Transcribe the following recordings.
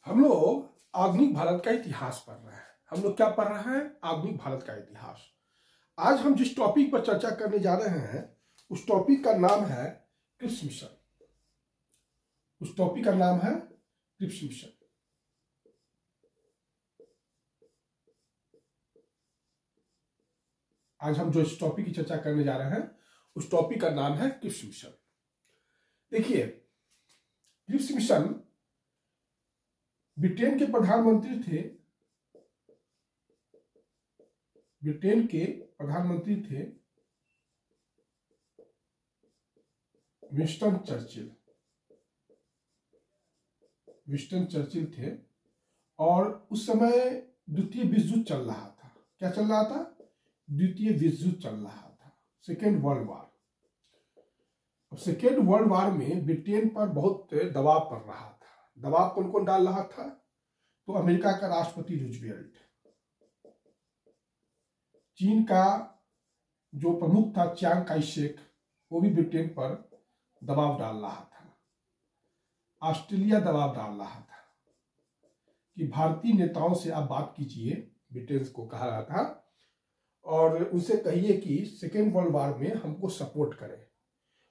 हम लोग आधुनिक भारत का इतिहास पढ़ रहे हैं। हम लोग क्या पढ़ रहे हैं? आधुनिक भारत का इतिहास। आज हम जिस टॉपिक पर चर्चा करने जा रहे हैं उस टॉपिक का नाम है क्रिप्स मिशन। उस टॉपिक का नाम है क्रिप्स मिशन। आज हम जो इस टॉपिक की चर्चा करने जा रहे हैं उस टॉपिक का नाम है क्रिप्स मिशन। देखिए, क्रिप्स मिशन ब्रिटेन के प्रधानमंत्री थे। ब्रिटेन के प्रधानमंत्री थे विंस्टन चर्चिल। विंस्टन चर्चिल थे और उस समय द्वितीय विश्व युद्ध चल रहा था। क्या चल रहा था? द्वितीय विश्व युद्ध चल रहा था, सेकेंड वर्ल्ड वार। अब सेकेंड वर्ल्ड वार में ब्रिटेन पर बहुत दबाव पड़ रहा था। दबाव कौन कौन डाल रहा था? तो अमेरिका का राष्ट्रपति रूजवेल्ट, चीन का जो प्रमुख था चियांग काई शेक, वो भी ब्रिटेन पर दबाव डाल रहा था। ऑस्ट्रेलिया दबाव डाल रहा था कि भारतीय नेताओं से आप बात कीजिए, ब्रिटेन को कहा रहा था, और उनसे कहिए कि सेकेंड वर्ल्ड वार में हमको सपोर्ट करें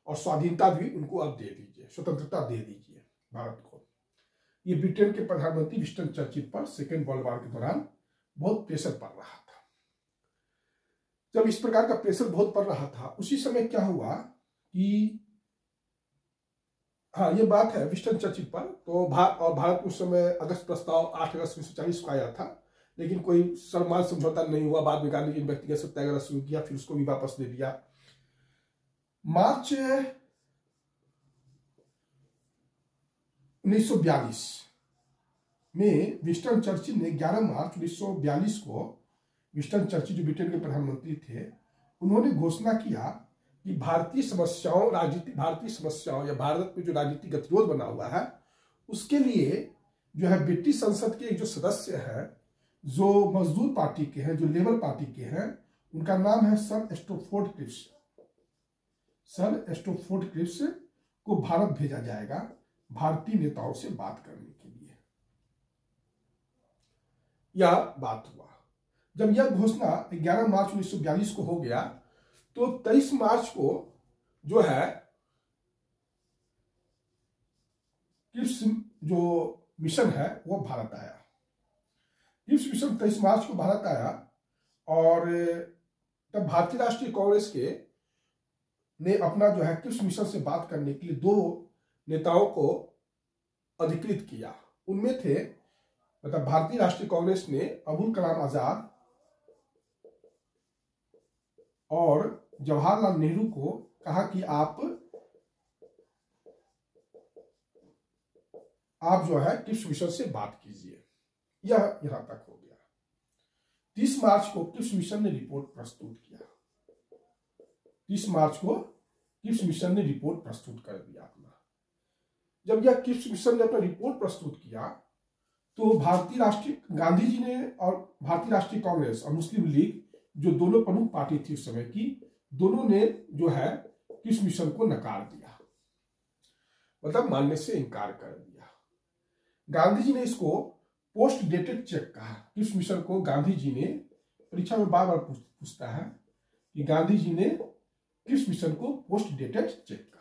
और स्वाधीनता भी उनको अब दे दीजिए, स्वतंत्रता दे दीजिए भारत को। ये ब्रिटेन के प्रधानमंत्री विंस्टन चर्चिल पर सेकेंड वर्ल्ड वार के दौरान बहुत प्रेशर पड़ रहा था। जब इस प्रकार का प्रेशर बहुत पड़ रहा था, उसी समय क्या हुआ कि हाँ, ये बात है विंस्टन चर्चिल पर। तो भारत उस समय अगस्त प्रस्ताव 8 अगस्त 1940 को आया था, लेकिन कोई सम्मान समझौता नहीं हुआ। बाद में गांधी जी ने व्यक्तिगत सत्याग्रह शुरू किया, फिर उसको भी वापस दे दिया। मार्च 1942 में विंस्टन चर्चिल ने 11 मार्च 1942 को, विंस्टन चर्चिल जो ब्रिटेन के प्रधानमंत्री थे, उन्होंने घोषणा किया कि भारतीय समस्याओं या भारत में जो राजनीतिक गतिरोध बना हुआ है उसके लिए जो है ब्रिटिश संसद के जो सदस्य हैं, जो मजदूर पार्टी के हैं, जो लेबर पार्टी के हैं, उनका नाम है sir Stafford Cripps. Sir Stafford Cripps को भारत भेजा जाएगा भारतीय नेताओं से बात करने के लिए। यह बात हुआ। जब यह घोषणा 11 मार्च 1942 को हो गया, तो 23 मार्च को जो है क्रिप्स जो मिशन है वो भारत आया। क्रिप्स मिशन 23 मार्च को भारत आया और तब भारतीय राष्ट्रीय कांग्रेस के ने अपना जो है क्रिप्स मिशन से बात करने के लिए 2 नेताओं को अधिकृत किया। उनमें थे, मतलब भारतीय राष्ट्रीय कांग्रेस ने अबुल कलाम आजाद और जवाहरलाल नेहरू को कहा कि आप जो है क्रिप्स मिशन से बात कीजिए। यह यहां तक हो गया। 30 मार्च को क्रिप्स मिशन ने रिपोर्ट प्रस्तुत किया। 30 मार्च को क्रिप्स मिशन ने रिपोर्ट प्रस्तुत कर दिया अपना। जब यह क्रिप्स मिशन ने अपना रिपोर्ट प्रस्तुत किया, तो गांधी जी ने और भारतीय राष्ट्रीय कांग्रेस और मुस्लिम लीग, जो दोनों प्रमुख पार्टी थी उस समय की, दोनों ने जो है क्रिप्स मिशन को नकार दिया, मतलब मानने से इनकार कर दिया। गांधी जी ने इसको पोस्ट डेटेड चेक कहा। क्रिप्स मिशन को गांधी जी ने, परीक्षा में बार बार पूछता है कि गांधी जी ने क्रिप्स मिशन को पोस्ट डेटेड चेक कहा।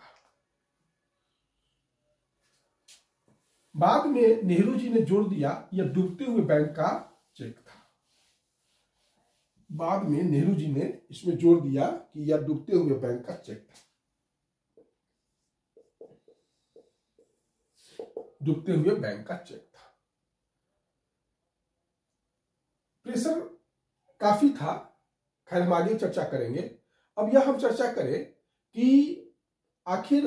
बाद में नेहरू जी ने जोर दिया यह डूबते हुए बैंक का चेक था। बाद में नेहरू जी ने इसमें जोर दिया कि यह डूबते हुए बैंक का चेक था। डूबते हुए बैंक का चेक था। प्रेशर काफी था। खैर, हम आगे चर्चा करेंगे। अब यह हम चर्चा करें कि आखिर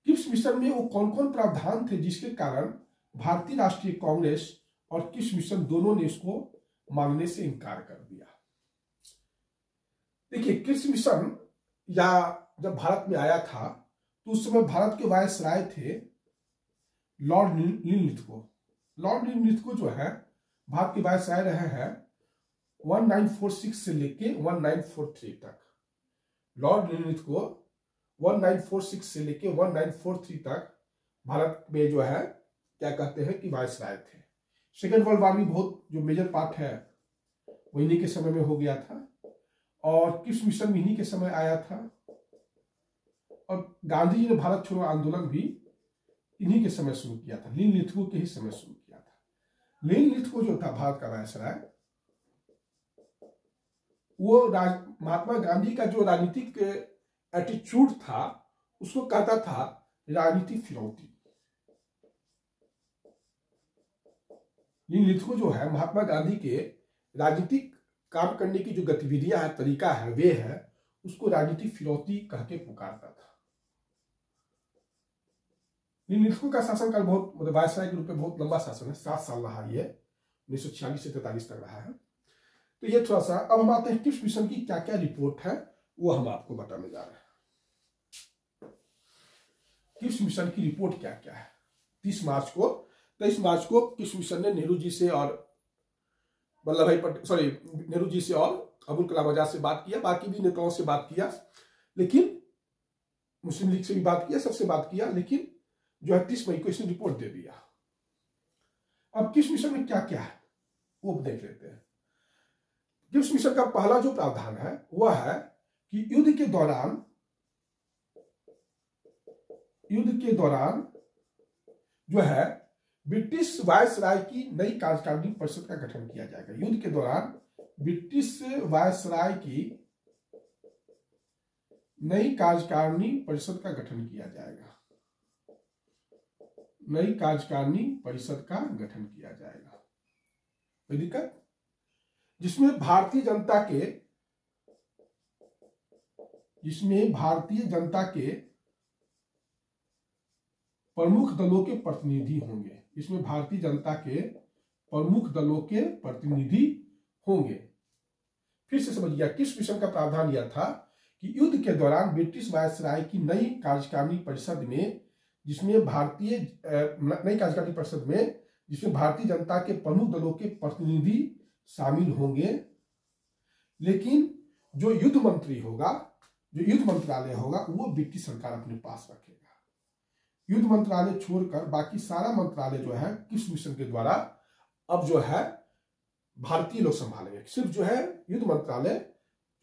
क्रिप्स मिशन में वो कौन कौन प्रावधान थे जिसके कारण भारतीय राष्ट्रीय कांग्रेस और क्रिप्स मिशन दोनों ने इसको मानने से इनकार कर दिया। देखिए, क्रिप्स मिशन या जब भारत में आया था तो उस समय भारत के वायसराय थे लॉर्ड लिनलिथगो। लॉर्ड लिनलिथगो जो है भारत के वायसराय रहे हैं 1946 से लेके 1943 तक। लॉर्ड लिनलिथगो 1946 से लेके 1943 तक भारत में जो है क्या कहते हैं कि वायसराय थे। सेकेंड वर्ल्ड वॉर भी बहुत जो मेजर पार्ट है वो इन्हीं के समय में हो गया था, और क्रिप्स मिशन भी इन्हीं के समय आया था, और गांधी जी ने भारत छोड़ो आंदोलन भी इन्हीं के समय शुरू किया था, लिन लिथगो के ही समय शुरू किया था। लिन लिथगो जो था भारत का वायसराय, वो महात्मा गांधी का जो राजनीतिक एटीट्यूड था उसको कहता था राजनीतिक फिरौती। लिन लिथगो जो है महात्मा गांधी के राजनीतिक काम करने की जो गतिविधियां है, तरीका है, वे है, उसको राजनीतिक फिरौती कह के पुकारता था। लिन लिथगो का शासनकाल बहुत, मतलब वायसराय के रूप में बहुत लंबा शासन है, 7 साल रहा, ये 1946 से 43 तक रहा है। तो ये थोड़ा सा, अब हम आते हैं क्रिप्स मिशन की क्या क्या रिपोर्ट है वो हम आपको बताने जा रहे हैं। क्रिप्स मिशन की रिपोर्ट क्या क्या है। 23 मार्च को क्रिप्स मिशन ने नेहरू जी से और वल्लभ भाई पटेल, नेहरू जी से और अबुल कलाम आजाद से बात किया, बाकी भी नेताओं से बात किया, लेकिन मुस्लिम लीग से भी बात किया, सबसे बात किया, लेकिन जो है 30 मई को इसने रिपोर्ट दे दिया। अब क्रिप्स मिशन में क्या क्या है वो देख लेते हैं। क्रिप्स मिशन का पहला जो प्रावधान है वह है कि युद्ध के दौरान जो है ब्रिटिश वायसराय की नई कार्यकारिणी परिषद का गठन किया जाएगा। युद्ध के दौरान ब्रिटिश वायसराय की नई कार्यकारिणी परिषद का गठन किया जाएगा। नई कार्यकारिणी परिषद का गठन किया जाएगा। कोई दिक्कत? जिसमें भारतीय जनता के प्रमुख दलों के प्रतिनिधि होंगे। इसमें भारतीय जनता के प्रमुख दलों के प्रतिनिधि होंगे। फिर से समझिए, क्रिप्स मिशन का प्रावधान यह था कि युद्ध के दौरान ब्रिटिश वायसराय की नई कार्यकारिणी परिषद में जिसमें भारतीय जनता के प्रमुख दलों के प्रतिनिधि शामिल होंगे, लेकिन जो युद्ध मंत्रालय होगा वो ब्रिटिश सरकार अपने पास रखेगा। युद्ध मंत्रालय छोड़कर बाकी सारा मंत्रालय जो है क्रिप्स मिशन के द्वारा अब जो है भारतीय लोग संभालेंगे। सिर्फ जो है युद्ध मंत्रालय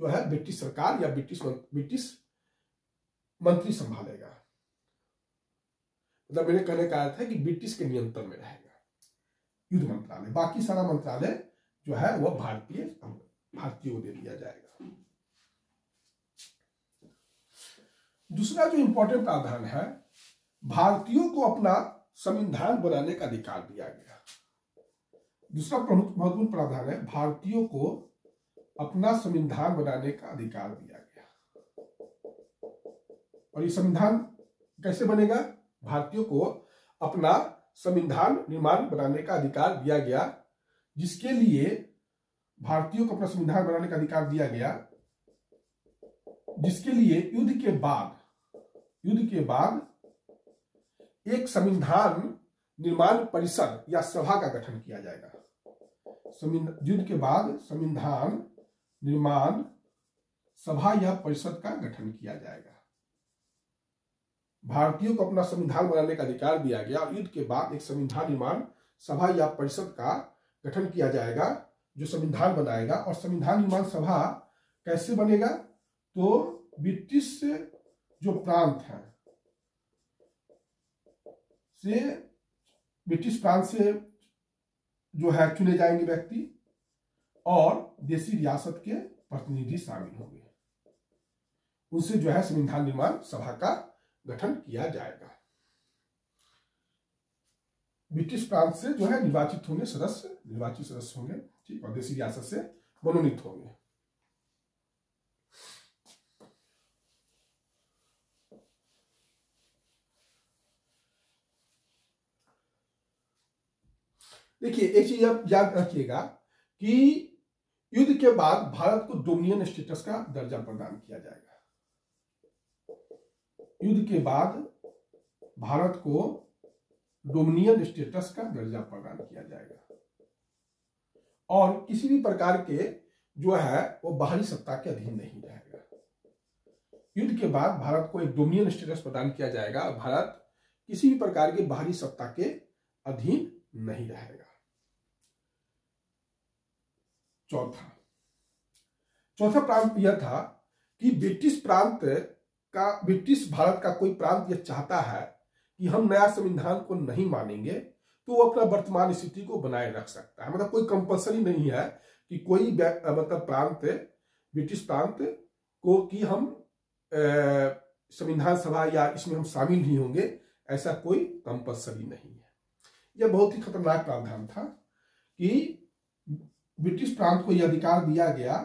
जो है ब्रिटिश सरकार या ब्रिटिश मंत्री संभालेगा। मतलब मेरे कहने का अर्थ है कि ब्रिटिश के नियंत्रण में रहेगा युद्ध मंत्रालय, बाकी सारा मंत्रालय जो है वह भारतीय को दे दिया जाएगा। दूसरा जो इंपॉर्टेंट प्रावधान है, भारतीयों को अपना संविधान बनाने का अधिकार दिया गया। दूसरा प्रमुख महत्वपूर्ण प्रावधान है, भारतीयों को अपना संविधान बनाने का अधिकार दिया गया। और ये संविधान कैसे बनेगा? भारतीयों को अपना संविधान निर्माण बनाने का अधिकार दिया गया, जिसके लिए भारतीयों को अपना संविधान बनाने का अधिकार दिया गया, जिसके लिए युद्ध के बाद एक संविधान निर्माण परिषद या सभा का गठन किया जाएगा। युद्ध के बाद संविधान निर्माण सभा या परिषद का गठन किया जाएगा। भारतीयों को अपना संविधान बनाने का अधिकार दिया गया और युद्ध के बाद एक संविधान निर्माण सभा या परिषद का गठन किया जाएगा जो संविधान बनाएगा। और संविधान निर्माण सभा कैसे बनेगा? तो ब्रिटिश जो प्रांत है ब्रिटिश प्रांत से जो है चुने जाएंगे व्यक्ति और देसी रियासत के प्रतिनिधि शामिल होंगे। उनसे जो है संविधान निर्माण सभा का गठन किया जाएगा। ब्रिटिश प्रांत से जो है निर्वाचित सदस्य होंगे, ठीक, और देसी रियासत से मनोनीत होंगे। देखिए, एक चीज आप याद रखिएगा कि युद्ध के बाद भारत को डोमिनियन स्टेटस का दर्जा प्रदान किया जाएगा। युद्ध के बाद भारत को डोमिनियन स्टेटस का दर्जा प्रदान किया जाएगा और किसी भी प्रकार के जो है वो बाहरी सत्ता के अधीन नहीं रहेगा। युद्ध के बाद भारत को एक डोमिनियन स्टेटस प्रदान किया जाएगा। भारत किसी भी प्रकार के बाहरी सत्ता के अधीन नहीं रहेगा। चौथा प्रांत यह था कि ब्रिटिश भारत का कोई प्रांत यह चाहता है कि हम नया संविधान को नहीं मानेंगे तो वो अपना वर्तमान स्थिति को बनाए रख सकता है। मतलब कोई कंपलसरी नहीं है कि कोई मतलब प्रांत, ब्रिटिश प्रांत को कि हम संविधान सभा या इसमें हम शामिल नहीं होंगे, ऐसा कोई कंपलसरी नहीं है। यह बहुत ही खतरनाक प्रावधान था कि ब्रिटिश प्रांत को यह अधिकार दिया गया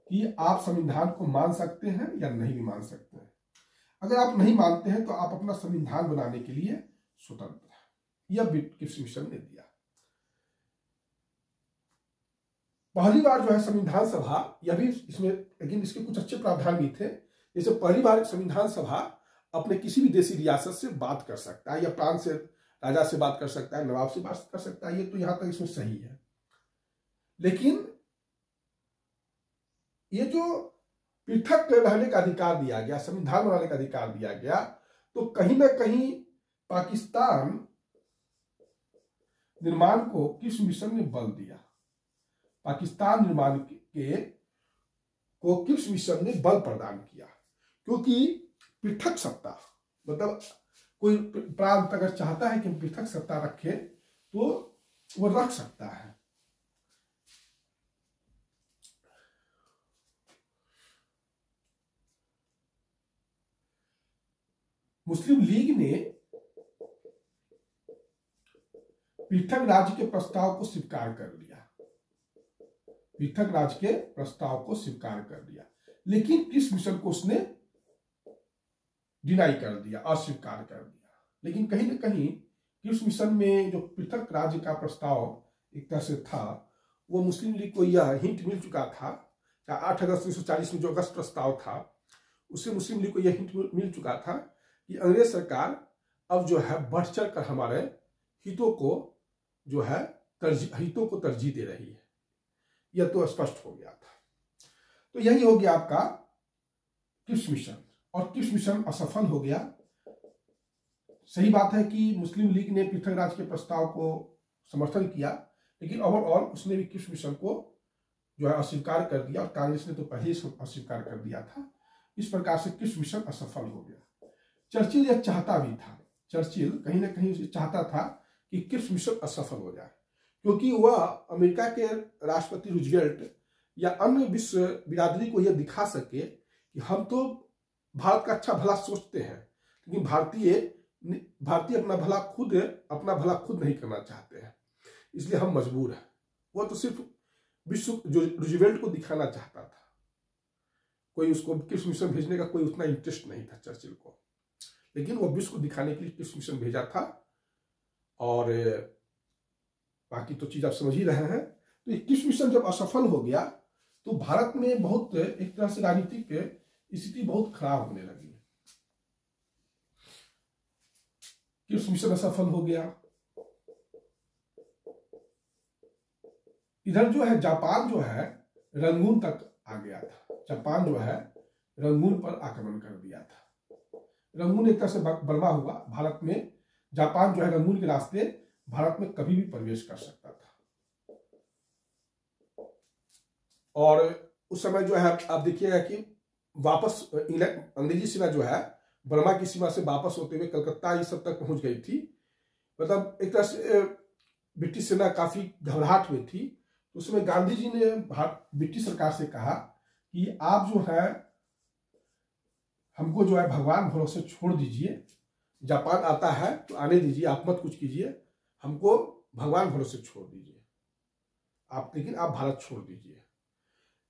कि आप संविधान को मान सकते हैं या नहीं भी मान सकते हैं। अगर आप नहीं मानते हैं तो आप अपना संविधान बनाने के लिए स्वतंत्र हैं। यह किप्स मिशन ने दिया। पहली बार जो है संविधान सभा, यह भी इसमें लेकिन इसके कुछ अच्छे प्रावधान भी थे। जैसे पहली बार संविधान सभा अपने किसी भी देशी रियासत से बात कर सकता है, या प्रांत से, राजा से बात कर सकता है, नवाब से बात कर सकता है। ये तो यहां तक इसमें सही है। लेकिन ये जो पृथक रहने का अधिकार दिया गया, संविधान बनाने का अधिकार दिया गया, तो कहीं ना कहीं पाकिस्तान निर्माण को किप्स मिशन ने बल दिया। पाकिस्तान निर्माण को किप्स मिशन ने बल प्रदान किया, क्योंकि पृथक सत्ता, मतलब कोई प्रांत अगर चाहता है कि पृथक सत्ता रखे तो वो रख सकता है। मुस्लिम लीग ने पृथक राज्य के प्रस्ताव को स्वीकार कर लिया, पृथक राज्य के प्रस्ताव को स्वीकार कर दिया, लेकिन किप्स मिशन को उसने डिनाई कर दिया, अस्वीकार कर दिया। लेकिन कहीं ना कहीं किप्स मिशन में जो पृथक राज्य का प्रस्ताव एक तरह से था, वो मुस्लिम लीग को यह हिंट मिल चुका था। 8 अगस्त 1940 में जो अगस्त प्रस्ताव था, उससे मुस्लिम लीग को यह हिंट मिल चुका था कि अंग्रेज सरकार अब जो है बढ़ चढ़ कर हमारे हितों को जो है हितों को तरजीह दे रही है। यह तो स्पष्ट हो गया था। तो यही हो गया आपका किप्स मिशन, और किप्स मिशन असफल हो गया। सही बात है कि मुस्लिम लीग ने पृथक राज्य के प्रस्ताव को समर्थन किया, लेकिन ओवरऑल उसने भी किप्स मिशन को जो है अस्वीकार कर दिया, और कांग्रेस ने तो पहले ही अस्वीकार कर दिया था। इस प्रकार से किप्स मिशन असफल हो गया। चर्चिल यह चाहता भी था, चर्चिल कहीं ना कहीं चाहता था कि किप्स मिशन असफल हो जाए, क्योंकि वह अमेरिका के राष्ट्रपति रूजवेल्ट या अन्य विश्व बिरादरी को यह दिखा सके कि हम तो भारत का अच्छा भला सोचते हैं, लेकिन भारतीय अपना भला खुद नहीं करना चाहते हैं, इसलिए हम मजबूर हैं। वह तो सिर्फ विश्व जो रूजवेल्ट को दिखाना चाहता था, कोई उसको किप्स मिशन भेजने का कोई उतना इंटरेस्ट नहीं था चर्चिल को, लेकिन वो विश्व को दिखाने के लिए किप्स मिशन भेजा था। और बाकी तो चीज आप समझ ही रहे हैं। तो ये किप्स मिशन जब असफल हो गया तो भारत में बहुत एक तरह से राजनीतिक स्थिति बहुत खराब होने लगी। किप्स मिशन असफल हो गया। इधर जो है जापान जो है रंगून तक आ गया था। जापान जो है रंगून पर आक्रमण कर दिया था। रंगून एक तरह से बर्मा हुआ भारत में। जापान जो है रंगून के रास्ते भारत में कभी भी प्रवेश कर सकता था। और उस समय जो है आप देखिएगा कि वापस अंग्रेजी सेना जो है बर्मा की सीमा से वापस होते हुए कलकत्ता ये सब तक पहुंच गई थी। मतलब एक तरह से ब्रिटिश सेना काफी घबराहट में थी। तो उस समय गांधी जी ने ब्रिटिश सरकार से कहा कि आप जो है हमको जो है भगवान भरोसे छोड़ दीजिए, जापान आता है तो आने दीजिए, आप मत कुछ कीजिए, हमको भगवान भरोसे छोड़ दीजिए आप, लेकिन आप भारत छोड़ दीजिए।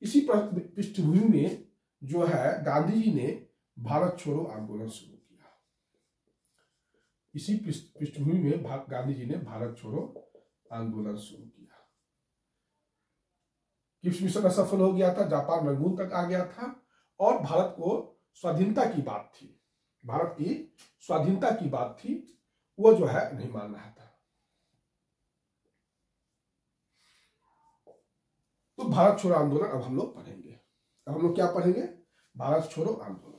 इसी पृष्ठभूमि में जो है गांधी जी ने भारत छोड़ो आंदोलन शुरू किया। इसी पृष्ठभूमि में गांधी जी ने भारत छोड़ो आंदोलन शुरू किया। किप्स मिशन असफल हो गया था, जापान रंगून तक आ गया था, और भारत को स्वाधीनता की बात थी, भारत की स्वाधीनता की बात थी, वो जो है नहीं मान रहा था। तो भारत छोड़ो आंदोलन अब हम लोग पढ़ेंगे। अब हम लोग क्या पढ़ेंगे? भारत छोड़ो आंदोलन।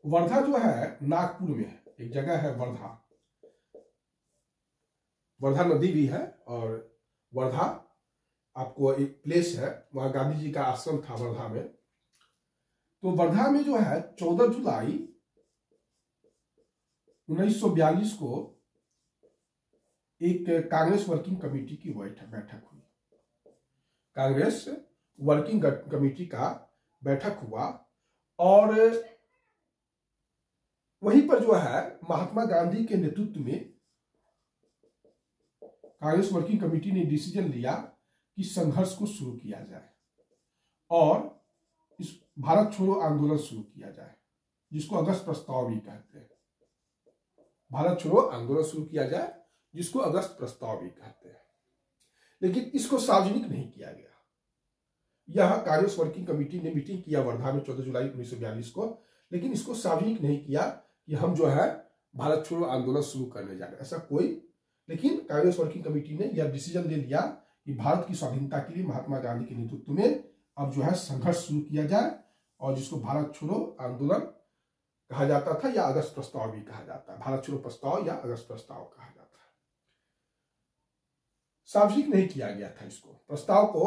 वर्धा जो है नागपुर में है, एक जगह है वर्धा, वर्धा नदी भी है, और वर्धा आपको एक प्लेस है, वहां गांधी जी का आश्रम था वर्धा में। तो वर्धा में जो है 14 जुलाई 1942 को एक कांग्रेस वर्किंग कमेटी की बैठक हुई। कांग्रेस वर्किंग कमेटी का बैठक हुआ, और वहीं पर जो है महात्मा गांधी के नेतृत्व में कांग्रेस वर्किंग कमेटी ने डिसीजन लिया कि संघर्ष को शुरू किया जाए और इस भारत छोड़ो आंदोलन शुरू किया जाए, जिसको अगस्त प्रस्ताव भी कहते हैं। भारत छोड़ो आंदोलन शुरू किया जाए, जिसको अगस्त प्रस्ताव भी कहते हैं। लेकिन इसको सार्वजनिक नहीं किया गया। यह कांग्रेस वर्किंग कमेटी ने मीटिंग किया वर्धा में 14 जुलाई 1942 को, लेकिन इसको सार्वजनिक नहीं किया कि हम जो है भारत छोड़ो आंदोलन शुरू करने जा रहे, ऐसा कोई। लेकिन कांग्रेस वर्किंग कमेटी ने यह डिसीजन ले लिया कि भारत की स्वाधीनता के लिए महात्मा गांधी के नेतृत्व में अब जो है संघर्ष शुरू किया जाए, और जिसको भारत छोड़ो आंदोलन कहा जाता था, या अगस्त प्रस्ताव भी कहा जाता है। भारत छोड़ो प्रस्ताव या अगस्त प्रस्ताव कहा जाता है। सार्वजनिक नहीं किया गया था इसको, प्रस्ताव को,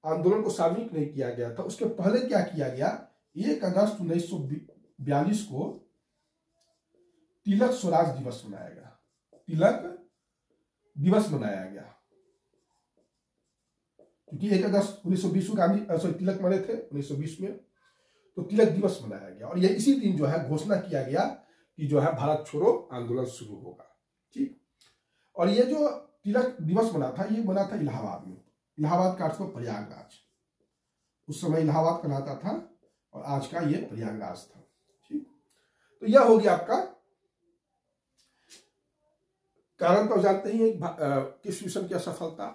आंदोलन को सार्वजनिक नहीं किया गया था। उसके पहले क्या किया गया, 1 अगस्त 1942 को तिलक स्वराज दिवस मनाया गया। तिलक दिवस मनाया गया क्योंकि 1 अगस्त 1920 को गांधी तिलक मरे थे 1920 में, तो तिलक दिवस मनाया गया। और ये इसी दिन जो है घोषणा किया गया कि जो है भारत छोड़ो आंदोलन शुरू होगा। ठीक। और ये जो तिलक दिवस बना था, ये बना था इलाहाबाद में। इलाहाबाद का अर्थ प्रयागराज, उस समय इलाहाबाद कहलाता था, और आज का ये प्रयागराज था। ठीक। तो यह हो गया आपका कारण। तो जानते ही किस मिशन की असफलता,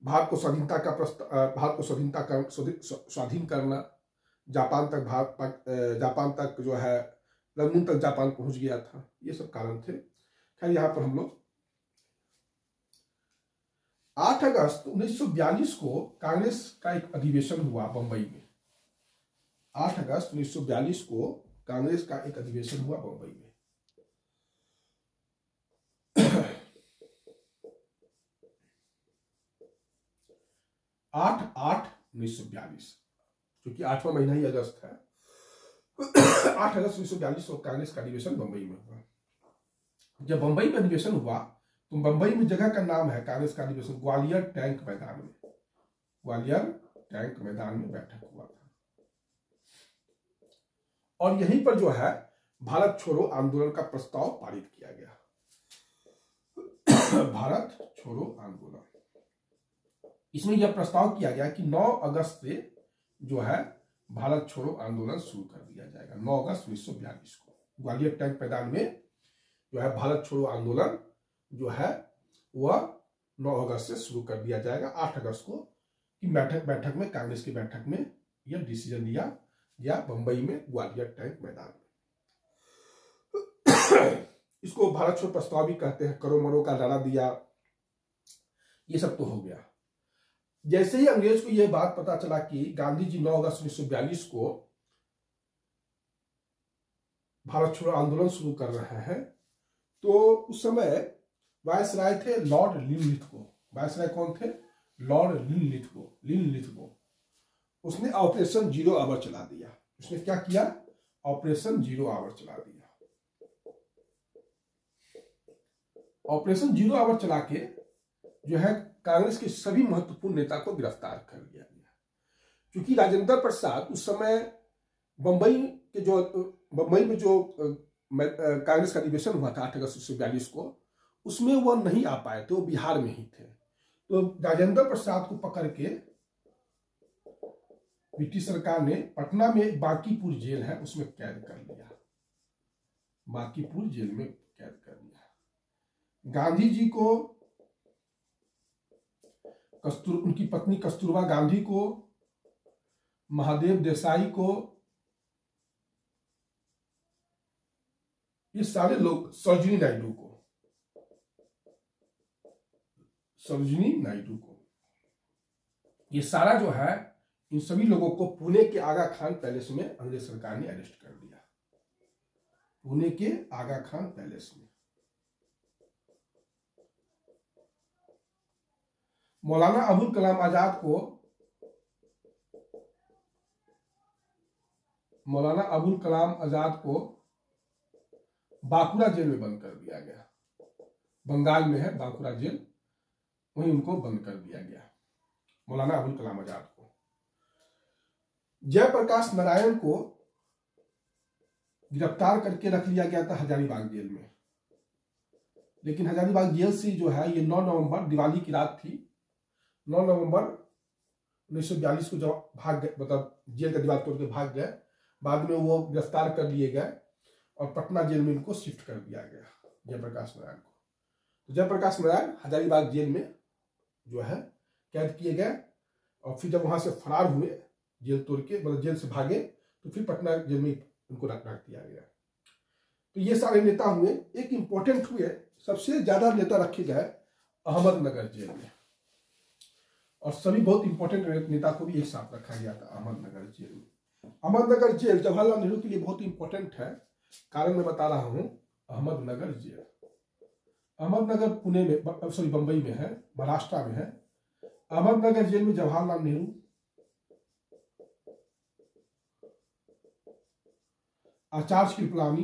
भारत को स्वाधीनता का भारत को स्वाधीन करना, जापान तक जो है रंगून तक जापान पहुंच गया था, ये सब कारण थे। खैर यहां पर हम लोग 8 अगस्त 1942 को कांग्रेस का एक अधिवेशन हुआ बंबई में। 8 अगस्त 1942 को कांग्रेस का एक अधिवेशन हुआ बंबई में। 8/8/1942, क्योंकि 8वां महीना ही अगस्त है। 8 अगस्त 1942 को कांग्रेस का अधिवेशन बंबई में हुआ। जब बंबई में अधिवेशन हुआ तो बंबई में जगह का नाम है कांग्रेस का अधिवेशन ग्वालियर टैंक मैदान में। ग्वालियर टैंक मैदान में बैठक हुआ था, और यहीं पर जो है भारत छोड़ो आंदोलन का प्रस्ताव पारित किया गया। भारत छोड़ो आंदोलन, इसमें यह प्रस्ताव किया गया कि 9 अगस्त से जो है भारत छोड़ो आंदोलन शुरू कर दिया जाएगा। 9 अगस्त 1942 को ग्वालियर टैंक मैदान में जो है भारत छोड़ो आंदोलन जो है वह 9 अगस्त से शुरू कर दिया जाएगा। 8 अगस्त को की बैठक में, कांग्रेस की बैठक में यह डिसीजन लिया गया बंबई में ग्वालियर टैंक मैदान में। इसको भारत छोड़ो प्रस्ताव भी कहते हैं। करो मरो का नारा दिया, ये सब तो हो गया। जैसे ही अंग्रेज को यह बात पता चला कि गांधी जी 9 अगस्त 1942 को भारत छोड़ो आंदोलन शुरू कर रहे हैं, तो उस समय वायसराय थे लॉर्ड लिनलिथगो। वायसराय कौन थे? Lord Linlithgow. उसने ऑपरेशन 0 आवर चला दिया। उसने क्या किया? ऑपरेशन 0 आवर चला दिया। ऑपरेशन 0 आवर चला के जो है कांग्रेस के सभी महत्वपूर्ण नेता को गिरफ्तार कर लिया गया। क्योंकि राजेंद्र प्रसाद उस समय बंबई में जो कांग्रेस का अधिवेशन हुआ था 8 अगस्त 1942 को, उसमें वह नहीं आ पाए थे, वो बिहार में ही थे। तो राजेंद्र प्रसाद को पकड़ के ब्रिटिश सरकार ने पटना में बांकीपुर जेल है उसमें कैद कर लिया। बांकीपुर जेल में कैद कर लिया। गांधी जी को, उनकी पत्नी कस्तूरबा गांधी को, महादेव देसाई को, ये सारे लोग, सरोजिनी नायडू को ये सारा जो है, इन सभी लोगों को पुणे के आगा खान पैलेस में अंग्रेज सरकार ने अरेस्ट कर दिया। पुणे के आगा खान पैलेस में मौलाना अबुल कलाम आजाद को बांकुरा जेल में बंद कर दिया गया। बंगाल में है बांकुरा जेल, वहीं उनको बंद कर दिया गया, मौलाना अबुल कलाम आजाद को। जयप्रकाश नारायण को गिरफ्तार करके रख लिया गया था हजारीबाग जेल में, लेकिन हजारीबाग जेल से जो है ये 9 नवंबर दिवाली की रात थी, 9 नवंबर 1942 को जब भाग गए, मतलब जेल का दीवार तोड़ के भाग गए। बाद में वो गिरफ्तार कर लिए गए और पटना जेल में इनको शिफ्ट कर दिया गया, जयप्रकाश नारायण को। तो जयप्रकाश नारायण हजारीबाग जेल में जो है कैद किए गए, और फिर जब वहां से फरार हुए, जेल तोड़ के, मतलब जेल से भागे, तो फिर पटना जेल में उनको रख दिया गया। तो ये सारे नेता हुए। एक इंपॉर्टेंट हुए, सबसे ज्यादा नेता रखे गए अहमदनगर जेल में, और सभी बहुत इंपॉर्टेंट नेता को भी एक साथ रखा गया था अहमदनगर जेल में। अहमदनगर जेल जवाहरलाल नेहरू के लिए बहुत इंपॉर्टेंट है, कारण मैं बता रहा हूं। अहमदनगर जेल, अहमदनगर पुणे में, सॉरी बंबई में है, महाराष्ट्र में है। अहमदनगर जेल में जवाहरलाल नेहरू, आचार्य कृपलानी,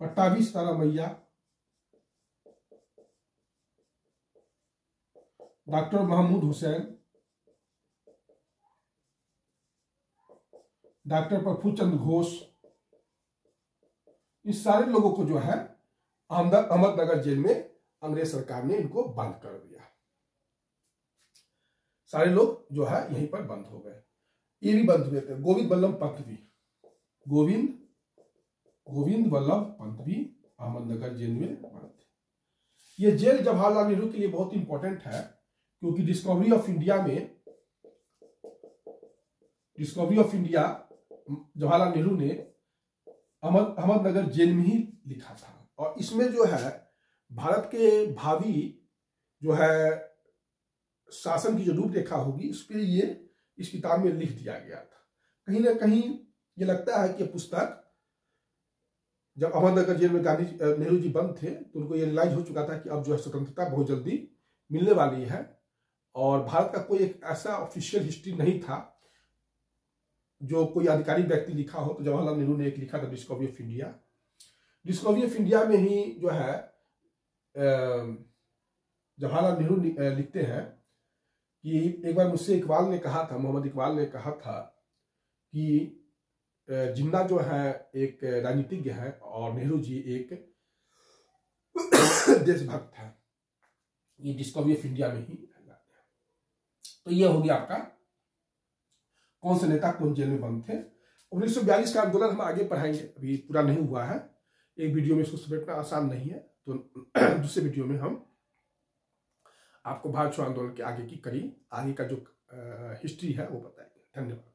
पट्टाभी सीतारामैया, डॉक्टर महमूद हुसैन, डॉक्टर प्रफुल्लचंद्र घोष, इस सारे लोगों को जो है अहमदनगर जेल में अंग्रेज सरकार ने इनको बंद कर दिया। सारे लोग जो है यहीं पर बंद हो गए। ये भी बंद हुए थे, गोविंद वल्लभ पंत भी, गोविंद वल्लभ पंत भी अहमदनगर जेल में बंद थे। ये जेल जवाहरलाल नेहरू के लिए बहुत इंपॉर्टेंट है, क्योंकि discovery of India Jawaharlal Nehru ने अहमदनगर जेल में ही लिखा था, और इसमें जो है भारत के भावी जो है शासन की जो रूपरेखा होगी, उस पर ये इस किताब में लिख दिया गया था। कहीं ना कहीं ये लगता है कि पुस्तक, जब अहमदनगर जेल में नेहरू जी बंद थे, तो उनको ये रियलाइज हो चुका था कि अब जो है स्वतंत्रता बहुत जल्दी मिलने वाली है, और भारत का कोई एक ऐसा ऑफिशियल हिस्ट्री नहीं था जो कोई आधिकारिक व्यक्ति लिखा हो। तो जवाहरलाल नेहरू ने एक लिखा था, discovery of India. Discovery of India में ही जो है जवाहरलाल नेहरू लिखते हैं कि एक बार मुझसे इकबाल ने कहा था, मोहम्मद इकबाल ने कहा था कि जिन्ना जो है एक राजनीतिज्ञ है और नेहरू जी एक देशभक्त है। ये डिस्कवरी ऑफ इंडिया में ही है। तो ये हो गया आपका कौन से नेता कौन जेल में बंद थे। 1942 का आंदोलन हम आगे पढ़ाएंगे, अभी पूरा नहीं हुआ है, एक वीडियो में इसको समेटना आसान नहीं है, तो दूसरे वीडियो में हम आपको भारत छोड़ो आंदोलन के आगे की कड़ी, आगे का जो हिस्ट्री है वो बताएंगे। धन्यवाद।